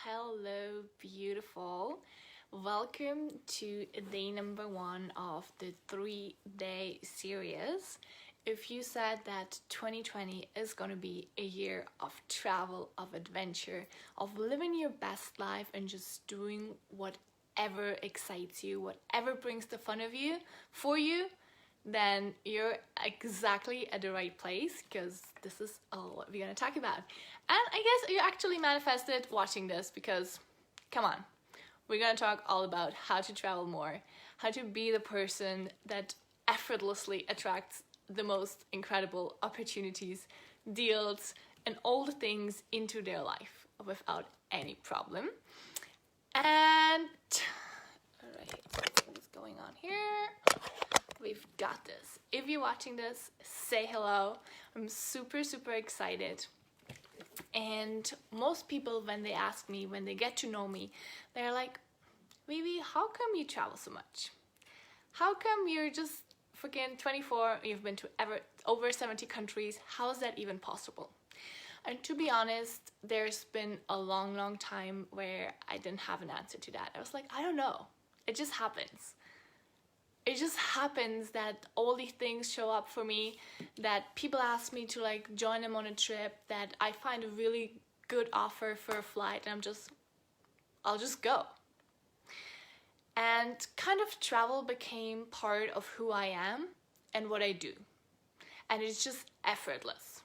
Hello, beautiful. Welcome to day number 1 of the 3-day series. If you said that 2020 is going to be a year of travel, of adventure, of living your best life and just doing whatever excites you, whatever brings the fun of you for you, then you're exactly at the right place, because this is all what we're gonna talk about. And I guess you actually manifested watching this, because come on, we're gonna talk all about how to travel more, how to be the person that effortlessly attracts the most incredible opportunities, deals, and all the things into their life without any problem. And alright, what's going on here? We've got this. If you're watching this, say hello. I'm super excited. And most people, when they ask me, when they get to know me, they're like, Vivi, how come you travel so much? How come you're just freaking 24, you've been to over 70 countries? How is that even possible? And to be honest, there's been a long time where I didn't have an answer to that. I was like, I don't know. It just happens. It just happens that all these things show up for me, that people ask me to like join them on a trip, that I find a really good offer for a flight, and I'll just go. And kind of travel became part of who I am and what I do. And it's just effortless.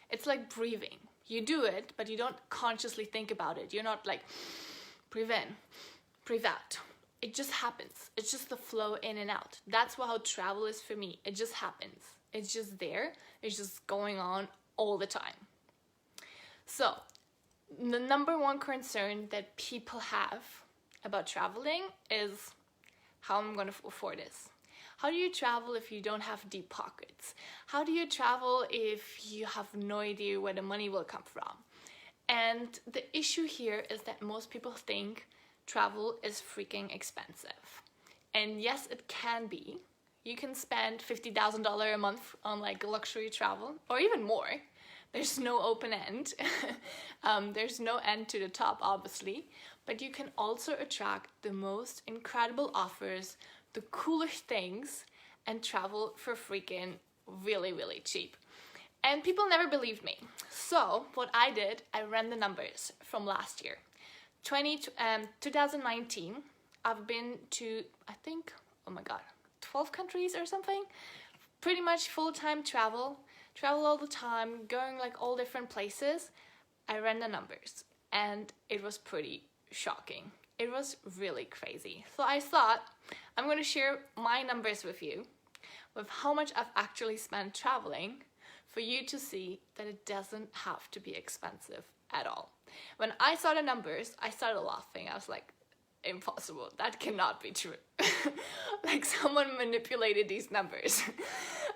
It's like breathing. You do it, but you don't consciously think about it. You're not like, breathe in, breathe out. It just happens. It's just the flow in and out. That's how travel is for me. It just happens. It's just there. It's just going on all the time. So, the number one concern that people have about traveling is how I'm going to afford this. How do you travel if you don't have deep pockets? How do you travel if you have no idea where the money will come from? And the issue here is that most people think travel is freaking expensive. And yes, it can be. You can spend $50,000 a month on like luxury travel, or even more. There's no open end. There's no end to the top, obviously. But you can also attract the most incredible offers, the coolest things, and travel for freaking really cheap. And people never believed me. So what I did, I ran the numbers from last year. 2019, I've been to, I think, 12 countries or something. Pretty much full-time travel all the time, going like all different places. I ran the numbers and it was pretty shocking. It was really crazy. So I thought I'm going to share my numbers with you, with how much I've actually spent traveling, for you to see that it doesn't have to be expensive at all. When I saw the numbers, I started laughing. I was like, impossible. That cannot be true. Like someone manipulated these numbers.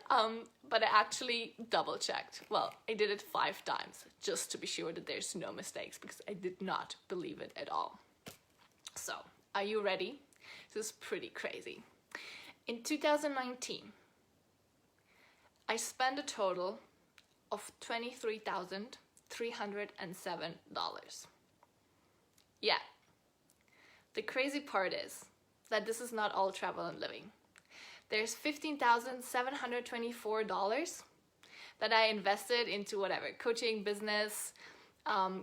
But I actually double checked. Well, I did it 5 times just to be sure that there's no mistakes, because I did not believe it at all. So, are you ready? This is pretty crazy. In 2019, I spent a total of $23,307. Yeah. The crazy part is that this is not all travel and living. There's $15,724 that I invested into whatever, coaching, business,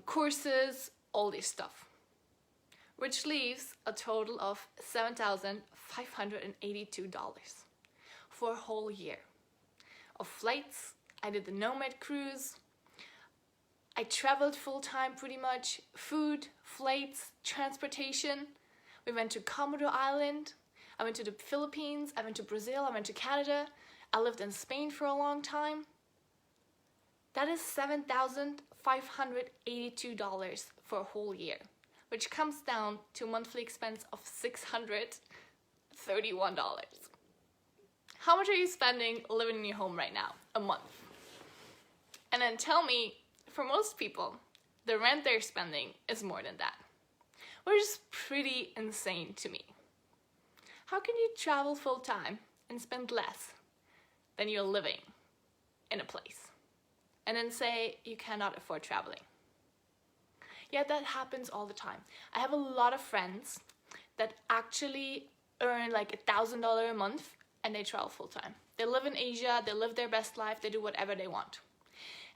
courses, all this stuff, which leaves a total of $7,582 for a whole year of flights. I did the Nomad cruise. I traveled full-time pretty much. Food, flights, transportation. We went to Comodo Island. I went to the Philippines. I went to Brazil. I went to Canada. I lived in Spain for a long time. That is $7,582 for a whole year, which comes down to a monthly expense of $631. How much are you spending living in your home right now a month? And then tell me, for most people, the rent they're spending is more than that, which is pretty insane to me. How can you travel full-time and spend less than you're living in a place, and then say you cannot afford traveling? Yeah, that happens all the time. I have a lot of friends that actually earn like $1,000 a month and they travel full time. They live in Asia, they live their best life, they do whatever they want.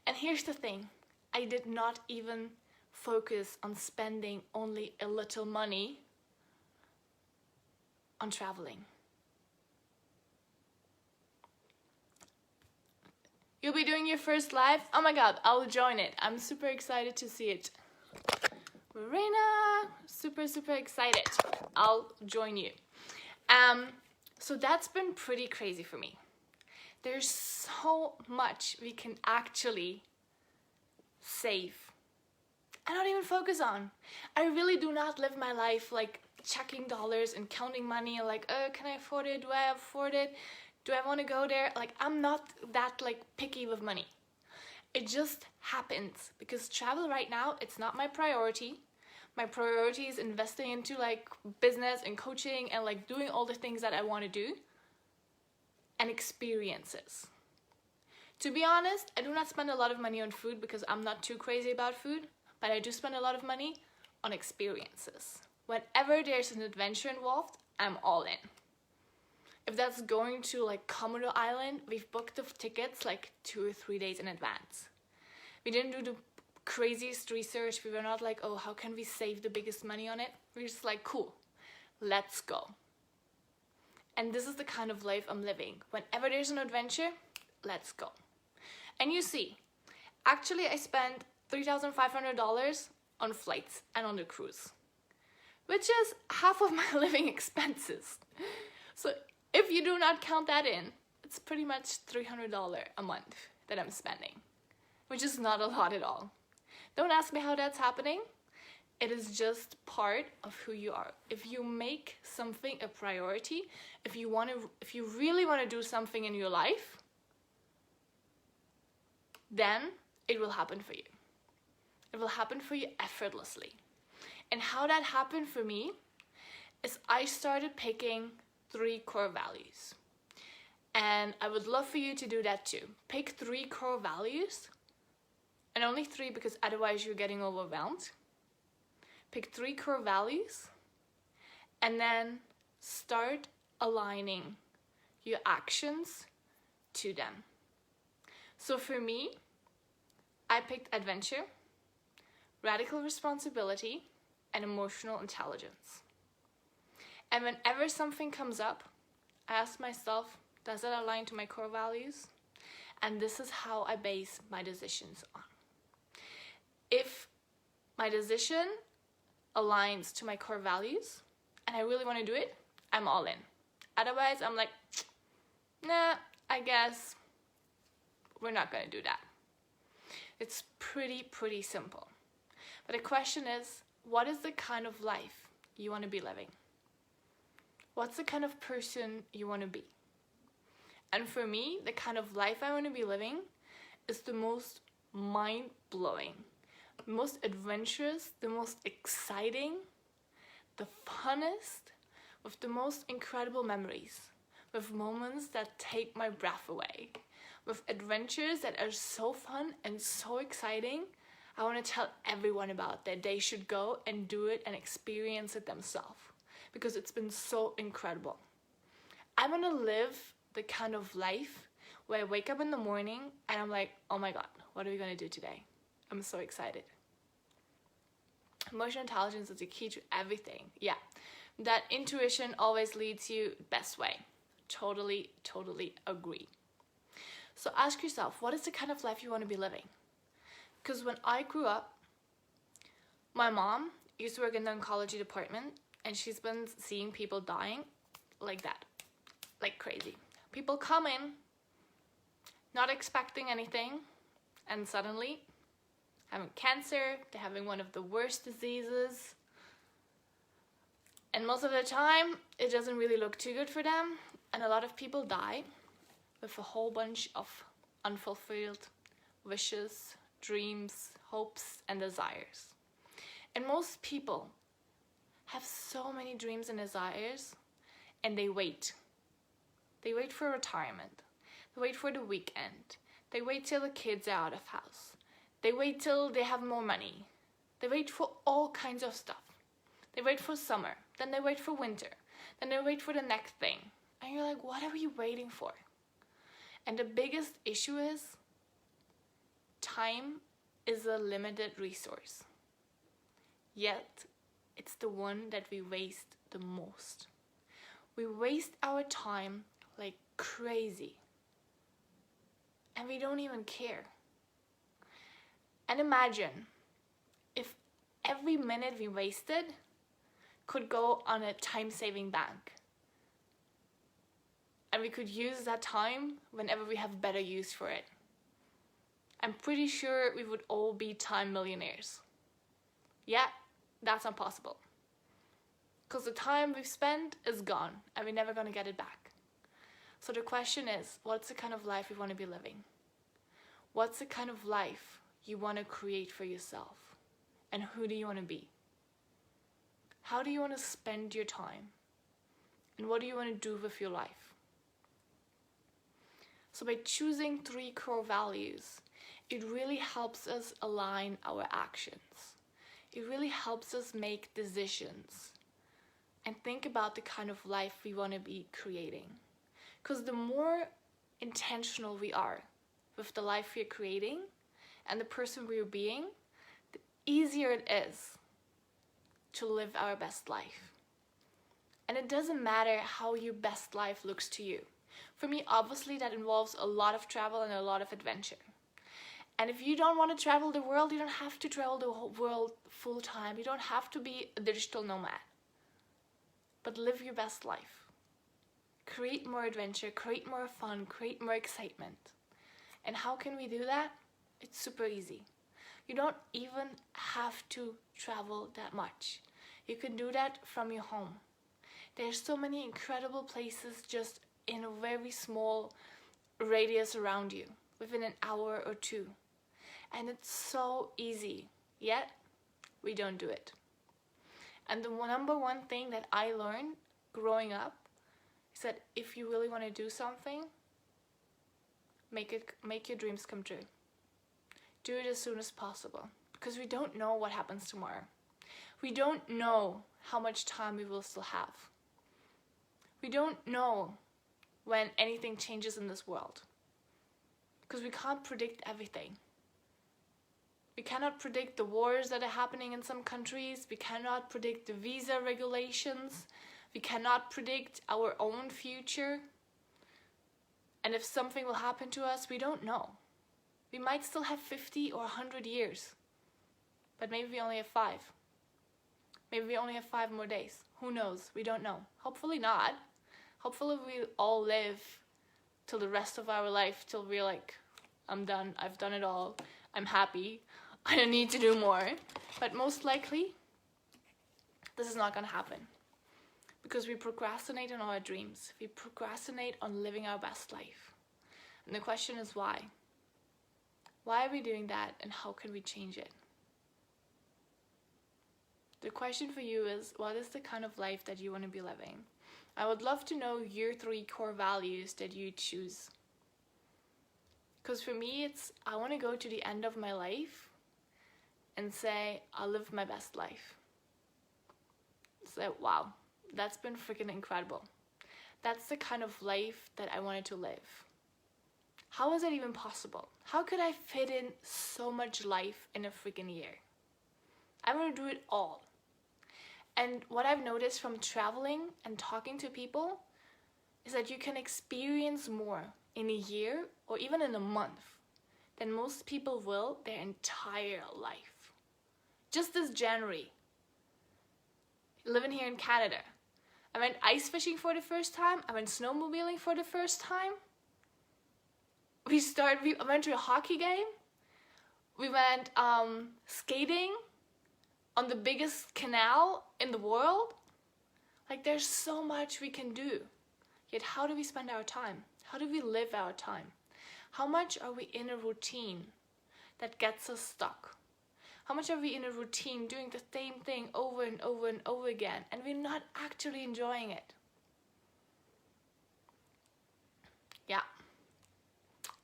And here's the thing, I did not even focus on spending only a little money on traveling. You'll be doing your first live? Oh my god, I'll join it. I'm super excited to see it. Marina, super excited. I'll join you. So that's been pretty crazy for me. There's so much we can actually save and not even focus on. I really do not live my life like checking dollars and counting money and like, oh, can I afford it? Do I afford it? Do I want to go there? Like, I'm not that like picky with money. It just happens because travel right now, it's not my priority. My priority is investing into like business and coaching and like doing all the things that I want to do and experiences. To be honest, I do not spend a lot of money on food because I'm not too crazy about food, but I do spend a lot of money on experiences. Whenever there's an adventure involved, I'm all in. If that's going to like Komodo Island, we've booked the tickets like 2 or 3 days in advance. We didn't do the craziest research. We were not like, oh, how can we save the biggest money on it? We're just like, cool, let's go. And this is the kind of life I'm living. Whenever there's an adventure, let's go. And you see, actually I spent $3,500 on flights and on the cruise, which is half of my living expenses. So if you do not count that in, it's pretty much $300 a month that I'm spending, which is not a lot at all. Don't ask me how that's happening. It is just part of who you are. If you make something a priority, if you really want to do something in your life, then it will happen for you. It will happen for you effortlessly. And how that happened for me is I started picking 3 core values. And I would love for you to do that too. Pick 3 core values, and only 3 because otherwise you're getting overwhelmed. Pick 3 core values and then start aligning your actions to them. So for me, I picked adventure, radical responsibility, and emotional intelligence. And whenever something comes up, I ask myself, does it align to my core values? And this is how I base my decisions on. If my decision aligns to my core values and I really want to do it, I'm all in. Otherwise, I'm like, nah, I guess we're not going to do that. It's pretty simple. But the question is, what is the kind of life you want to be living? What's the kind of person you want to be? And for me, the kind of life I want to be living is the most mind-blowing, the most adventurous, the most exciting, the funnest, with the most incredible memories, with moments that take my breath away, with adventures that are so fun and so exciting. I want to tell everyone about that they should go and do it and experience it themselves because it's been so incredible. I want to live the kind of life where I wake up in the morning and I'm like, oh my god, what are we going to do today? I'm so excited. Emotional intelligence is the key to everything. Yeah, that intuition always leads you best way. Totally agree. So ask yourself, what is the kind of life you want to be living? Because when I grew up, my mom used to work in the oncology department and she's been seeing people dying like that, like crazy. People come in, not expecting anything, and suddenly having cancer, they're having one of the worst diseases. And most of the time, it doesn't really look too good for them. And a lot of people die with a whole bunch of unfulfilled wishes, dreams, hopes, and desires. And most people have so many dreams and desires, and they wait. They wait for retirement. They wait for the weekend. They wait till the kids are out of house. They wait till they have more money. They wait for all kinds of stuff. They wait for summer, then they wait for winter, then they wait for the next thing. And you're like, what are we waiting for? And the biggest issue is time is a limited resource. Yet, it's the one that we waste the most. We waste our time like crazy. And we don't even care. And imagine if every minute we wasted could go on a time-saving bank. And we could use that time whenever we have better use for it. I'm pretty sure we would all be time millionaires. Yeah, that's not possible. Because the time we've spent is gone and we're never going to get it back. So the question is, what's the kind of life you want to be living? What's the kind of life you want to create for yourself? And who do you want to be? How do you want to spend your time? And what do you want to do with your life? So by choosing 3 core values, it really helps us align our actions. It really helps us make decisions and think about the kind of life we want to be creating. Because the more intentional we are with the life we're creating and the person we're being, the easier it is to live our best life. And it doesn't matter how your best life looks to you. For me, obviously, that involves a lot of travel and a lot of adventure. And if you don't want to travel the world, you don't have to travel the whole world full time. You don't have to be a digital nomad. But live your best life. Create more adventure, create more fun, create more excitement. And how can we do that? It's super easy. You don't even have to travel that much. You can do that from your home. There's so many incredible places just in a very small radius around you, within an hour or 2. And it's so easy, yet we don't do it. And the number one thing that I learned growing up is that if you really want to do something, make your dreams come true. Do it as soon as possible, because we don't know what happens tomorrow. We don't know how much time we will still have. We don't know when anything changes in this world, because we can't predict everything. We cannot predict the wars that are happening in some countries. We cannot predict the visa regulations. We cannot predict our own future. And if something will happen to us, we don't know. We might still have 50 or 100 years, but maybe we only have 5. Maybe we only have 5 more days. Who knows? We don't know. Hopefully not. Hopefully we all live till the rest of our life, till we're like, I'm done, I've done it all, I'm happy, I don't need to do more. But most likely, this is not gonna happen. Because we procrastinate on our dreams. We procrastinate on living our best life. And the question is why? Why are we doing that, and how can we change it? The question for you is, what is the kind of life that you want to be living? I would love to know your 3 core values that you choose. Because for me, it's, I want to go to the end of my life and say, I'll live my best life. So, wow, that's been freaking incredible. That's the kind of life that I wanted to live. How is that even possible? How could I fit in so much life in a freaking year? I want to do it all. And what I've noticed from traveling and talking to people is that you can experience more in a year or even in a month than most people will their entire life. Just this January, living here in Canada, I went ice fishing for the first time. I went snowmobiling for the first time. We went to a hockey game. We went skating on the biggest canal in the world. Like, there's so much we can do. Yet how do we spend our time? How do we live our time? How much are we in a routine that gets us stuck? How much are we in a routine doing the same thing over and over and over again, and we're not actually enjoying it? Yeah.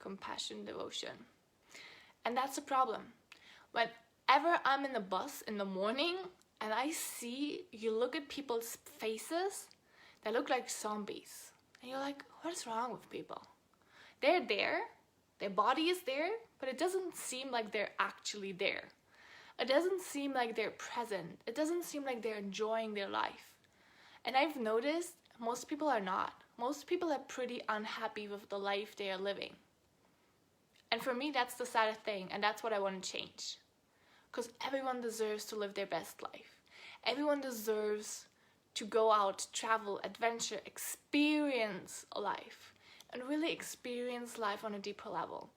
Compassion, devotion. And that's a problem. When whenever I'm in the bus in the morning and you look at people's faces, they look like zombies. And you're like, what's wrong with people? They're there, their body is there, but it doesn't seem like they're actually there. It doesn't seem like they're present. It doesn't seem like they're enjoying their life. And I've noticed most people are not. Most people are pretty unhappy with the life they are living. And for me, that's the saddest thing, and that's what I want to change. Because everyone deserves to live their best life. Everyone deserves to go out, travel, adventure, experience life, and really experience life on a deeper level.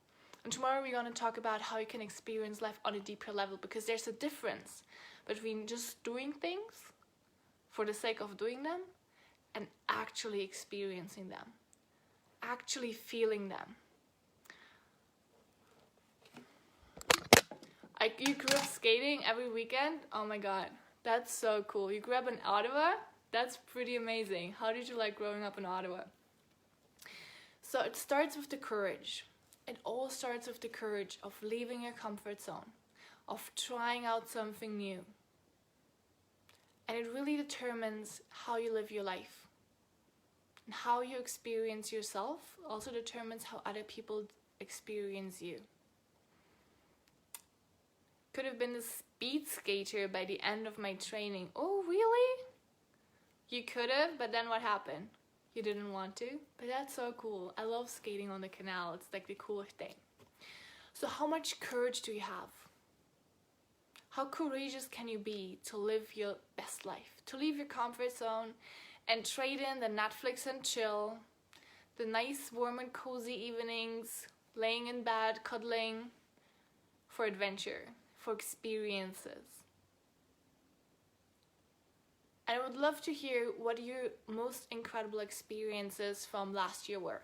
And tomorrow we're going to talk about how you can experience life on a deeper level, because there's a difference between just doing things for the sake of doing them and actually experiencing them, actually feeling them. You grew up skating every weekend? Oh my god, that's so cool. You grew up in Ottawa? That's pretty amazing. How did you like growing up in Ottawa? So it starts with the courage. It all starts with the courage of leaving your comfort zone, of trying out something new. And it really determines how you live your life. And how you experience yourself also determines how other people experience you. Could have been a speed skater by the end of my training. Oh, really? You could have, but then what happened? You didn't want to? But that's so cool. I love skating on the canal. It's like the coolest thing. So how much courage do you have? How courageous can you be to live your best life? To leave your comfort zone and trade in the Netflix and chill, the nice warm and cozy evenings, laying in bed, cuddling, for adventure, for experiences. And I would love to hear what your most incredible experiences from last year were.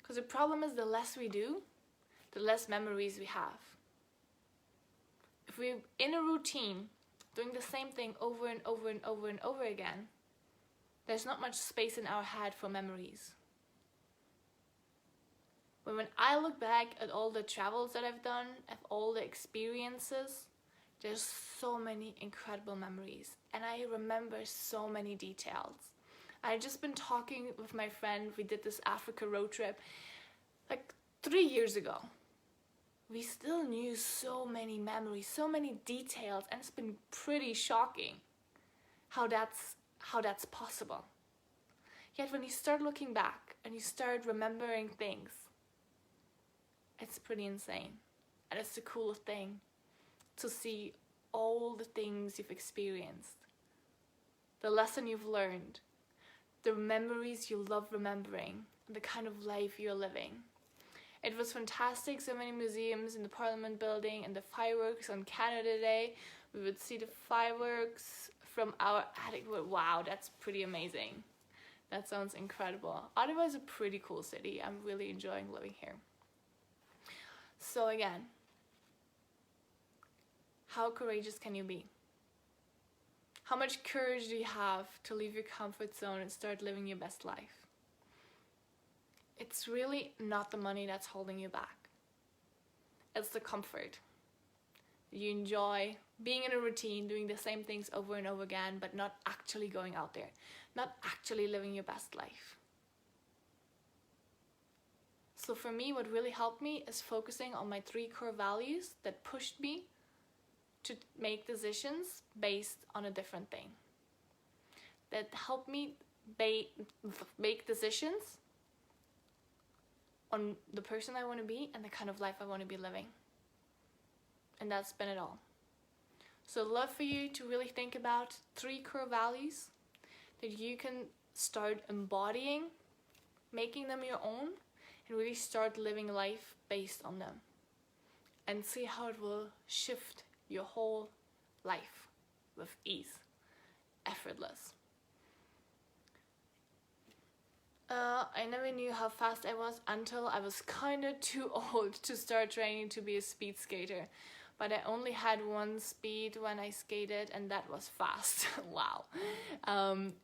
Because the problem is, the less we do, the less memories we have. If we're in a routine, doing the same thing over and over and over and over again, there's not much space in our head for memories. But when I look back at all the travels that I've done, at all the experiences, there's so many incredible memories. And I remember so many details. I've just been talking with my friend. We did this Africa road trip like 3 years ago. We still knew so many memories, so many details, and it's been pretty shocking how that's possible. Yet when you start looking back and you start remembering things, it's pretty insane. And it's the coolest thing to see all the things you've experienced, the lesson you've learned, the memories you love remembering, and the kind of life you're living. It was fantastic, so many museums in the Parliament building, and the fireworks on Canada Day. We would see the fireworks from our attic. Wow, that's pretty amazing. That sounds incredible. Ottawa is a pretty cool city. I'm really enjoying living here. So again, how courageous can you be? How much courage do you have to leave your comfort zone and start living your best life? It's really not the money that's holding you back. It's the comfort. You enjoy being in a routine, doing the same things over and over again, but not actually going out there, not actually living your best life. So for me, what really helped me is focusing on my 3 core values that pushed me to make decisions based on a different thing. That helped me make decisions on the person I want to be and the kind of life I want to be living. And that's been it all. So I'd love for you to really think about 3 core values that you can start embodying, making them your own, and really start living life based on them. And see how it will shift your whole life with ease, effortless. I never knew how fast I was until I was kind of too old to start training to be a speed skater. But I only had 1 speed when I skated, and that was fast. Wow.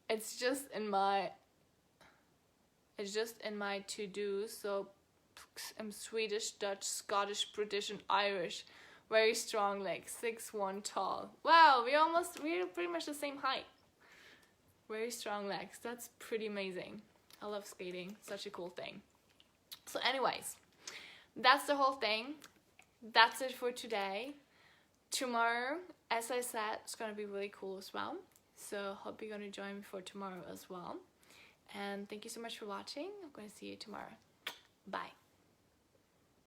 It's just in my to-do. So I'm Swedish, Dutch, Scottish, British, and Irish. very strong legs, 6'1" tall. Wow, we're pretty much the same height. Very strong legs. That's pretty amazing. I love skating. Such a cool thing. So anyways, that's the whole thing. That's it for today. Tomorrow, as I said, it's gonna be really cool as well. So hope you're gonna join me for tomorrow as well. And thank you so much for watching. I'm gonna see you tomorrow. Bye.